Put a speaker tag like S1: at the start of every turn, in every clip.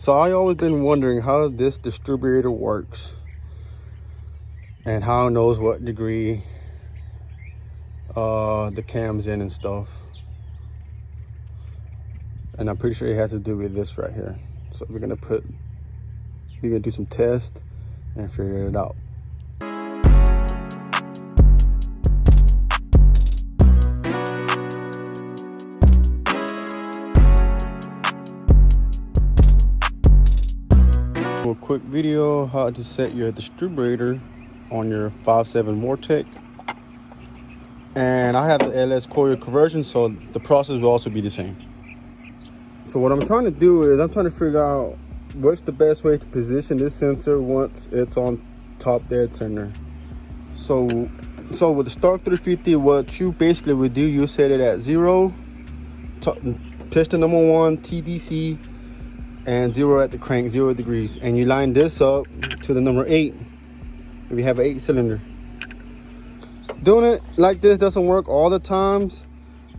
S1: So I always been wondering how this distributor works and how it knows what degree the cam's in and stuff. And I'm pretty sure it has to do with this right here. So we're gonna do some tests and figure it out. A quick video how to set your distributor on your 5.7 Vortec. And I have the LS coil conversion, so the process will also be the same. So what I'm trying to do is I'm trying to figure out what's the best way to position this sensor once it's on top dead center. So with the stock 350, what you basically would do, you set it at 0, piston number 1, TDC, and 0 at the crank, 0 degrees, and you line this up to the number 8 if you have an 8-cylinder. Doing it like this doesn't work all the times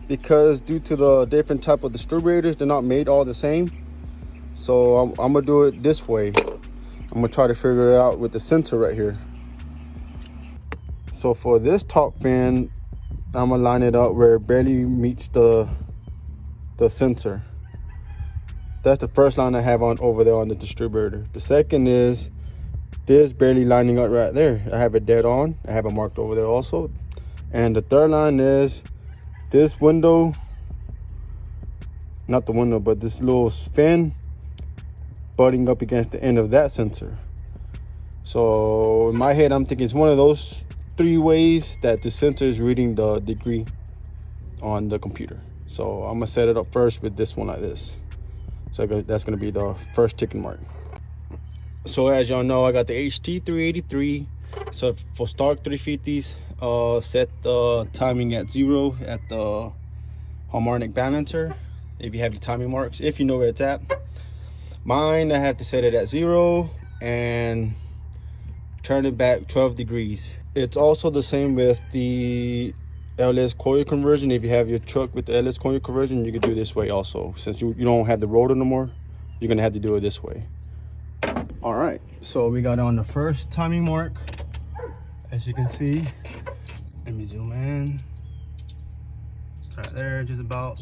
S1: because due to the different type of distributors, they're not made all the same. So I'm gonna do it this way. I'm gonna try to figure it out with the sensor right here. So for this top fin, I'm gonna line it up where it barely meets the sensor. That's the first line I have on over there on the distributor. The second is this barely lining up right there. I have it dead on. I have it marked over there also. And the third line is this window, not the window, but this little fin butting up against the end of that sensor. So in my head, I'm thinking it's one of those 3 ways that the sensor is reading the degree on the computer. So I'm gonna set it up first with this one like this. So that's gonna be the first ticking mark. So as y'all know, I got the HT383. So for stock 350s, set the timing at 0 at the harmonic balancer. If you have the timing marks, if you know where it's at. Mine, I have to set it at 0 and turn it back 12 degrees. It's also the same with the LS coil conversion. If you have your truck with the LS coil conversion, you can do it this way also. Since you don't have the rotor no more, you're gonna have to do it this way. All right, so we got on the first timing mark. As you can see, let me zoom in. Right there, just about.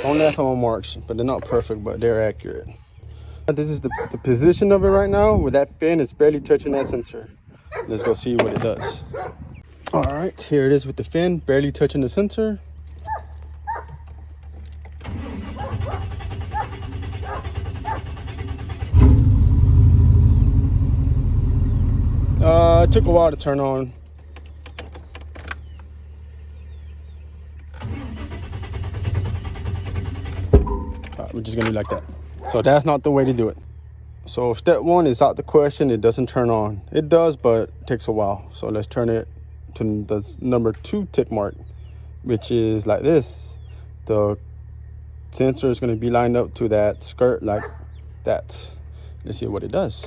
S1: Don't have my marks, but they're not perfect, but they're accurate. This is the position of it right now, where that fin is barely touching that sensor. Let's go see what it does. All right, here it is with the fin barely touching the sensor. It took a while to turn on. We're just gonna do like that. So that's not the way to do it. So step 1 is out the question. It doesn't turn on. It does, but it takes a while. So let's turn it to the number 2 tick mark, which is like this. The sensor is going to be lined up to that skirt like that. Let's see what it does.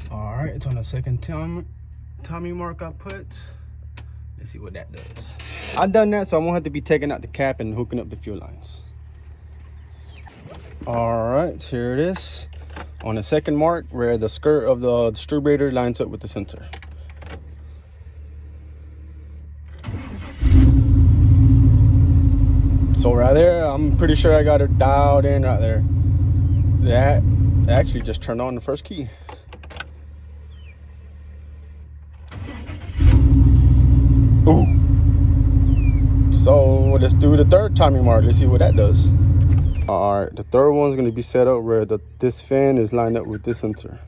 S1: All right, it's on the second timing mark I put. Let's see what that does. I've done that, so I won't have to be taking out the cap and hooking up the fuel lines. All right, here it is on the second mark where the skirt of the distributor lines up with the sensor. So right there, I'm pretty sure I got it dialed in right there. That actually just turned on the first key. Ooh. So let's do the third timing mark. Let's see what that does. All right, the third one's going to be set up where this fan is lined up with this sensor.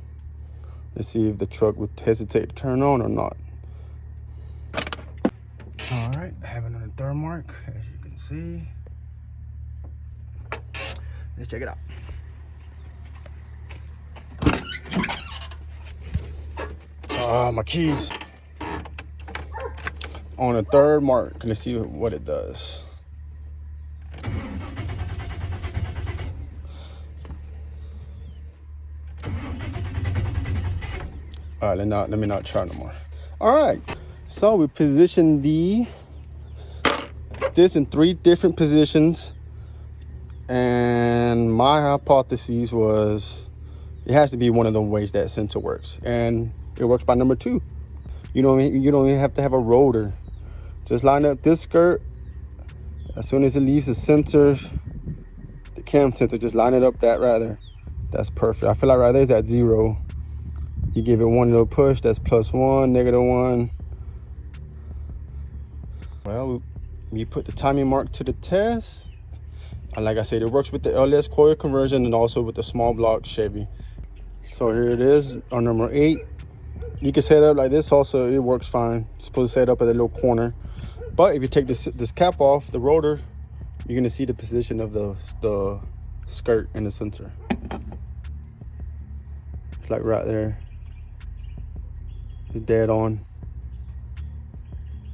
S1: Let's see if the truck would hesitate to turn on or not. All right, I have it on the third mark, as you can see. Let's check it out. My keys. On the third mark, let's see what it does. All right, let me not try no more. All right, so we positioned this in 3 different positions, And my hypothesis was it has to be one of the ways that sensor works, and it works by number 2. You don't even have to have a rotor. Just line up this skirt. As soon as it leaves the sensor, the cam sensor, just line it up that right there. That's perfect. I feel like right there is at 0. You give it one little push, that's +1, -1. Well, we put the timing mark to the test. And like I said, it works with the LS coil conversion and also with the small block Chevy. So here it is on number 8. You can set it up like this also, it works fine. It's supposed to set up at a little corner. But if you take this cap off, the rotor, you're gonna see the position of the skirt and the sensor. It's like right there. It's dead on.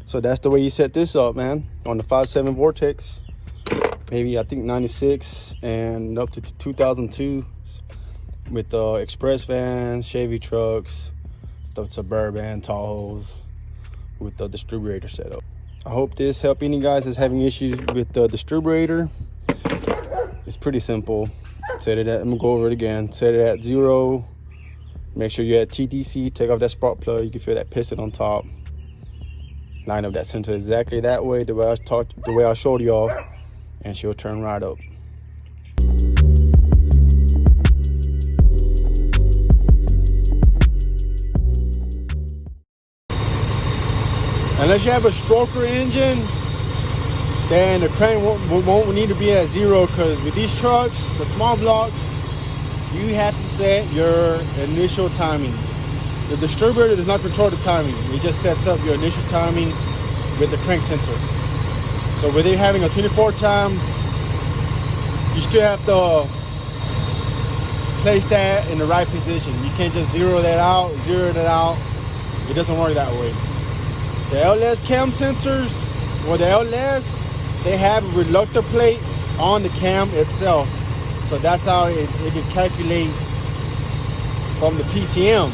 S1: So that's the way you set this up, man. On the 5.7 Vortex. Maybe I think 96 and up to 2002 with the express vans, Chevy trucks, the Suburban, Tahoes with the distributor setup. I hope this helped any guys that's having issues with the distributor. It's pretty simple. Set it at, I'm gonna go over it again. Set it at 0. Make sure you're at TDC. Take off that spark plug. You can feel that piston on top. Line up that sensor exactly that way, the way I showed y'all, and she'll turn right up. Unless you have a stroker engine, then the crank won't need to be at 0, because with these trucks, the small blocks, you have to set your initial timing. The distributor does not control the timing. It just sets up your initial timing with the crank sensor. So with it having a 24 time, you still have to place that in the right position. You can't just zero that out. It doesn't work that way. The LS cam sensors, or the LS, they have a reluctor plate on the cam itself. So that's how it can calculate from the PCM.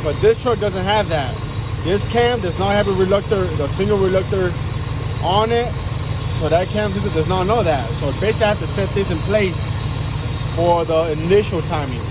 S1: But this truck doesn't have that. This cam does not have a reluctor, the single reluctor on it. So that cam sensor does not know that. So basically I have to set this in place for the initial timing.